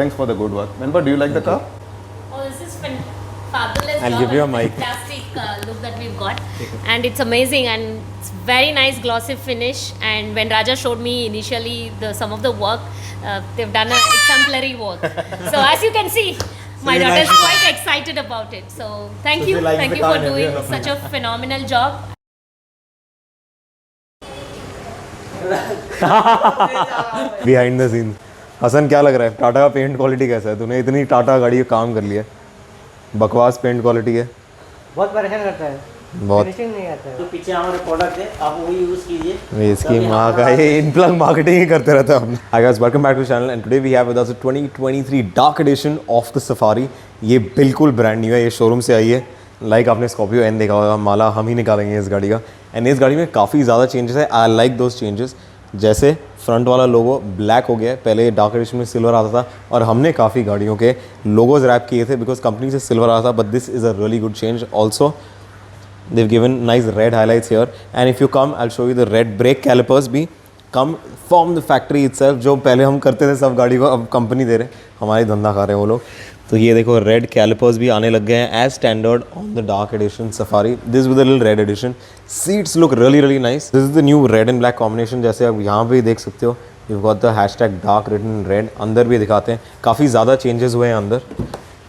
Thanks for the good work. Menba, do you like the car? Oh, this is fabulous. I'll job give you a and mic. Fantastic look that we've got, and it's amazing and it's very nice glossy finish. And when Raja showed me initially some of the work, they've done an exemplary work. So as you can see, my you daughter is like the quite excited about it. So thank So you, she likes thank the you car for and doing everything. such a phenomenal job. Behind the scene Hasan, क्या लग रहा है टाटा का paint quality कैसा है? तूने इतनी टाटा गाड़ी का काम कर लिया, बकवास पेंट क्वालिटी है बहुत परेशान करता है, बहुत। फिनिशिंग नहीं आता है। तो पीछे हमारे प्रोडक्ट है, आप वही यूज़ कीजिए। इसकी माँ का ये इन प्लग मार्केटिंग ही करते रहते हैं हम। Hi guys, welcome back to channel and today we have with us 2023 dark edition of the Safari. ये बिल्कुल ब्रांड न्यू है, ये शोरूम से आई है। लाइक आपने स्कॉर्पियो एन देखा होगा, माला हम ही निकालेंगे इस गाड़ी का। एंड इस गाड़ी में काफ़ी ज़्यादा चेंजेस है। I like those changes. जैसे फ्रंट वाला लोगो ब्लैक हो गया है, पहले ये डार्क एडिशन में सिल्वर आता था और हमने काफ़ी गाड़ियों के लोगोज रैप किए थे बिकॉज कंपनी से सिल्वर आता था, but this is a really good change. Also they've given nice red highlights here, and if you come I'll show you the red brake calipers भी come from the factory itself। जो पहले हम करते थे सब गाड़ी को, अब कंपनी दे रहे, हमारी धंधा खा रहे हैं वो लोग। तो ये देखो रेड कैलिपर्स भी आने लग गए हैं as standard on the dark edition Safari. This with a little red edition. Seats look really nice. This is the new red and black combination. जैसे आप यहाँ पे देख सकते हो, you got the hashtag dark written red. अंदर भी दिखाते हैं, काफ़ी ज़्यादा चेंजेस हुए हैं अंदर।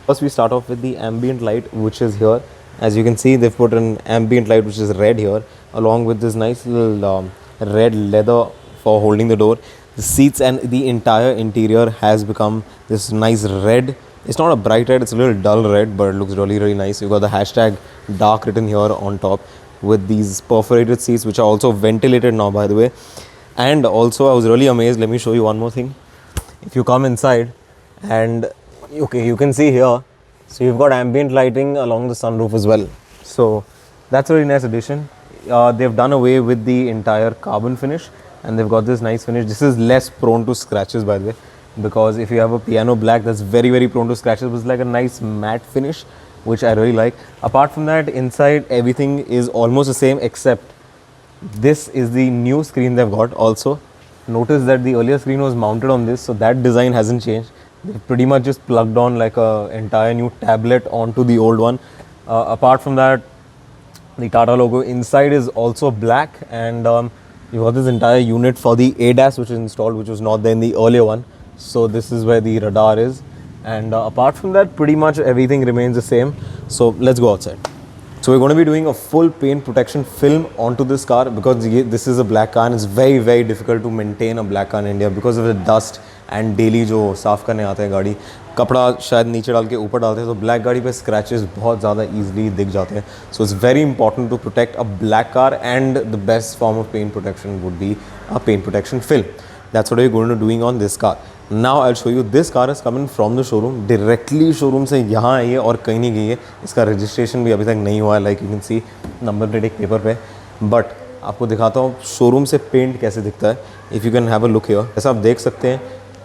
First we start off with the ambient light which is here. As you can see, they've put an ambient light which is red here, along with this nice little red leather for holding the door. The seats and the entire interior has become this nice red. It's not a bright red, it's a little dull red, but it looks really nice. You've got the hashtag dark written here on top with these perforated seats which are also ventilated now, by the way. And also I was really amazed. Let me show you one more thing. If you come inside and okay, you can see here, so you've got ambient lighting along the sunroof as well. So that's a really nice addition. They've done away with the entire carbon finish and they've got this nice finish. This is less prone to scratches, by the way, because if you have a piano black, that's very prone to scratches. It's like a nice matte finish, which I really like. Apart from that, inside everything is almost the same, except this is the new screen they've got also. Notice that the earlier screen was mounted on this, so that design hasn't changed. They've pretty much just plugged on like a entire new tablet onto the old one. Apart from that, the Tata logo inside is also black, and you got this entire unit for the ADAS which is installed, which was not there in the earlier one. So this is where the radar is, and apart from that, pretty much everything remains the same. So let's go outside. So we're going to be doing a full paint protection film onto this car because this is a black car and it's very difficult to maintain a black car in India because of the dust and daily जो साफ़ करने आते हैं गाड़ी, कपड़ा शायद नीचे डाल के ऊपर डालते हैं, तो ब्लैक गाड़ी पे स्क्रैचेस बहुत ज़्यादा ईजिली दिख जाते हैं। So it's very important to protect a black car and the best form of paint protection would be a paint protection film. That's what we are going to doing on this car. Now I will show you this car is coming from the showroom, directly showroom से यहाँ आई है और कहीं नहीं गई है। इसका registration भी अभी तक नहीं हुआ है, like you can see number plate एक पेपर पे। बट आपको दिखाता हूँ शोरूम से पेंट कैसे दिखता है। If you can have a look here, जैसा आप देख सकते हैं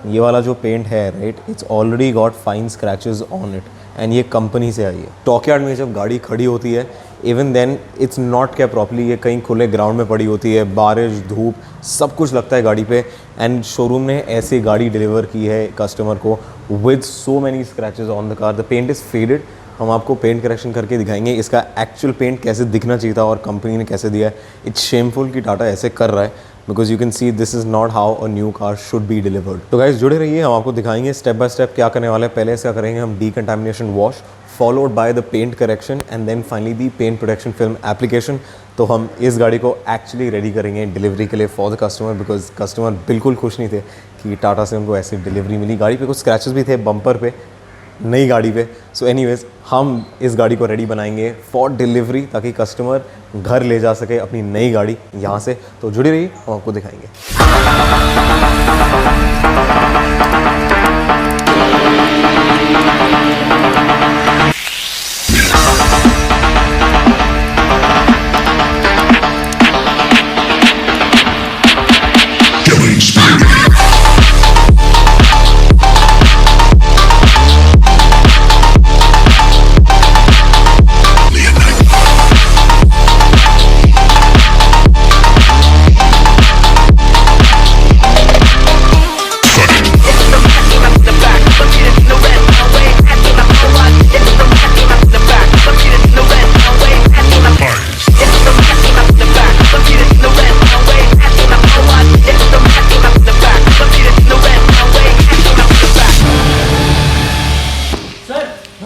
ये वाला जो पेंट है, right, it's already got fine scratches on it and ये कंपनी से आई है। टॉकयार्ड में जब गाड़ी खड़ी होती है, even then it's not care properly, ये कहीं खुले ग्राउंड में पड़ी होती है, बारिश धूप सब कुछ लगता है गाड़ी पे, एंड शोरूम ने ऐसी गाड़ी डिलीवर की है कस्टमर को with so many scratches on the car. The paint is faded. हम आपको पेंट करेक्शन करके दिखाएंगे इसका एक्चुअल पेंट कैसे दिखना चाहिए था और कंपनी ने कैसे दिया है। इट्स शेमफुल कि टाटा ऐसे कर रहा है, because you can see this is not how a new car should be delivered. तो गाइस जुड़े रहिए, हम आपको दिखाएंगे स्टेप बाय स्टेप क्या करने वाले हैं। पहले इसका करेंगे हम decontamination wash, followed by the paint correction and then finally the paint protection film application. तो हम इस गाड़ी को एक्चुअली रेडी करेंगे डिलीवरी के लिए for the customer, because customer बिल्कुल खुश नहीं थे कि टाटा से उनको ऐसी डिलीवरी मिली। गाड़ी पे कुछ स्क्रैचेस भी थे बम्पर पे, नई गाड़ी पे। सो एनीवेज हम इस गाड़ी को रेडी बनाएंगे फॉर डिलीवरी ताकि कस्टमर घर ले जा सके अपनी नई गाड़ी यहाँ से। तो जुड़ी रहिए, हम आपको दिखाएंगे।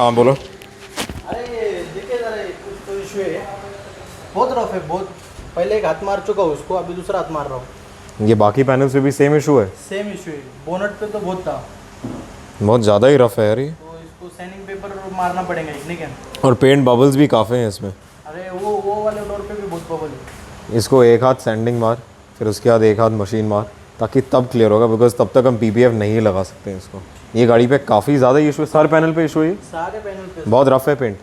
हाँ बोलो. अरे देखिए जरा कुछ तो इशू है, बहुत रफ है बहुत. पहले एक हाथ मार चुका हूँ उसको, अभी दूसरा हाथ मार रहा हूँ. ये बाकी पैनल्स पे भी सेम इशू है. सेम इशू है. बोनट पे तो बहुत था, बहुत ज़्यादा ही रफ है यार ये. तो इसको सैनिंग पेपर मारना पड़ेगा एक, नहीं क्या? और पेंट बबल्स भी काफ़ी हैं इसमें. अरे वो वाले डोर पे भी बहुत बबल है. इसको एक हाथ सैंडिंग मार, फिर उसके बाद एक हाथ मशीन मार, ताकि तब क्लियर होगा, बिकॉज तब तक हम पीपीएफ नहीं लगा सकते हैं इसको. ये गाड़ी पे काफ़ी ज़्यादा इशू है. सारे पैनल पे इशू है. सारे पैनल पे बहुत रफ है पेंट.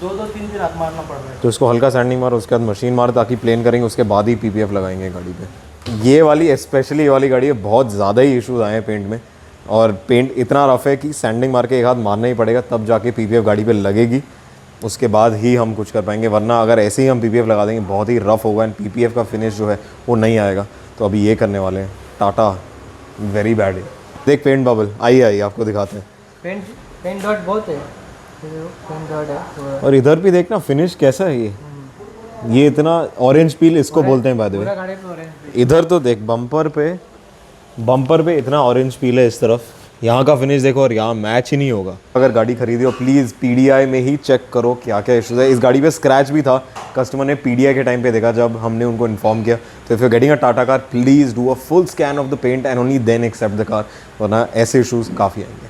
दो तीन हाथ मारना पड़ रहा है. तो इसको हल्का सैंडिंग मार, उसके बाद मशीन मार, ताकि प्लेन करेंगे, उसके बाद ही पीपीएफ लगाएंगे गाड़ी पे. ये वाली स्पेशली ये वाली गाड़ी है, बहुत ज़्यादा ही इशूज़ आए हैं पेंट में. और पेंट इतना रफ है कि सैंडिंग मार के एक हाथ मारना ही पड़ेगा, तब जाके पीपीएफ गाड़ी पे लगेगी. उसके बाद ही हम कुछ कर पाएंगे, वरना अगर ऐसे ही हम पीपीएफ लगा देंगे बहुत ही रफ होगा एंड पीपीएफ का फिनिश जो है वो नहीं आएगा. तो अभी ये करने वाले हैं. टाटा वेरी बैड है. देख पेंट बबल आई आपको दिखाते हैं. पेंट डॉट बहुत है. पेंट डॉट है थोड़ा. और इधर भी देखना फिनिश कैसा है ये इतना ऑरेंज पील इसको बोलते हैं बाय द वे. पूरा गाड़ी पे ऑरेंज. इधर तो देख बम्पर पे इतना ऑरेंज पील है इस तरफ. यहाँ का फिनिश देखो और यहाँ मैच ही नहीं होगा. अगर गाड़ी खरीदी हो प्लीज़ पीडीआई में ही चेक करो क्या क्या इशूज़ है. इस गाड़ी पे स्क्रैच भी था, कस्टमर ने पीडीआई के टाइम पे देखा जब हमने उनको इन्फॉर्म किया. तो if you getting a Tata car please do a full scan of the paint and only then accept the car, वरना ऐसे इशूज़ काफ़ी आएंगे.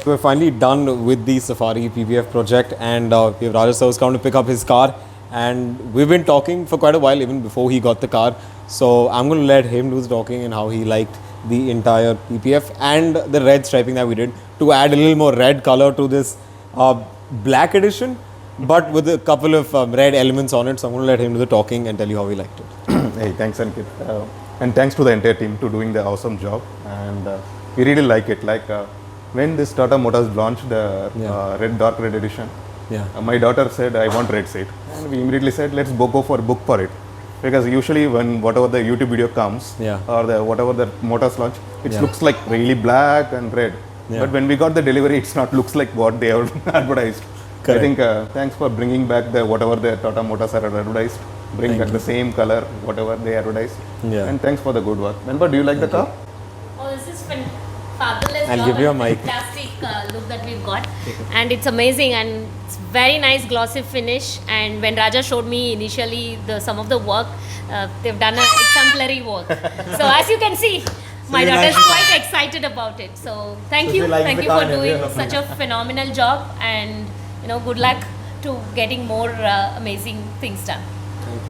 We're finally done with the Safari PPF project, and we have Rajesh Sir's come to pick up his car, and we've been talking for quite a while even before he got the car. So I'm going to let him do the talking and how he liked the entire PPF and the red striping that we did to add a little more red color to this black edition, but with a couple of red elements on it. So I'm going to let him do the talking and tell you how he liked it. Hey, thanks Ankit. And thanks to the entire team to doing the awesome job. And we really like it. Like when this Tata Motors launched the dark red edition, my daughter said, I want red seat. And we immediately said, let's book for it. Because usually when whatever the YouTube video comes or whatever the Motors launch, it looks like really black and red. But when we got the delivery, it's not looks like what they have advertised. Correct. I think thanks for bringing back whatever the Tata Motors are advertised. Bring back the same color, whatever they advertised. And thanks for the good work. Manba, do you like the car? Oh, this is fabulous. I'll give you a mic. Fantastic look that we've got, and it's amazing, and it's very nice glossy finish. And when Raja showed me initially some of the work, they've done an exemplary work. So as you can see, my daughter is quite excited about it. So thank you for doing such a phenomenal job, and good luck to getting more amazing things done.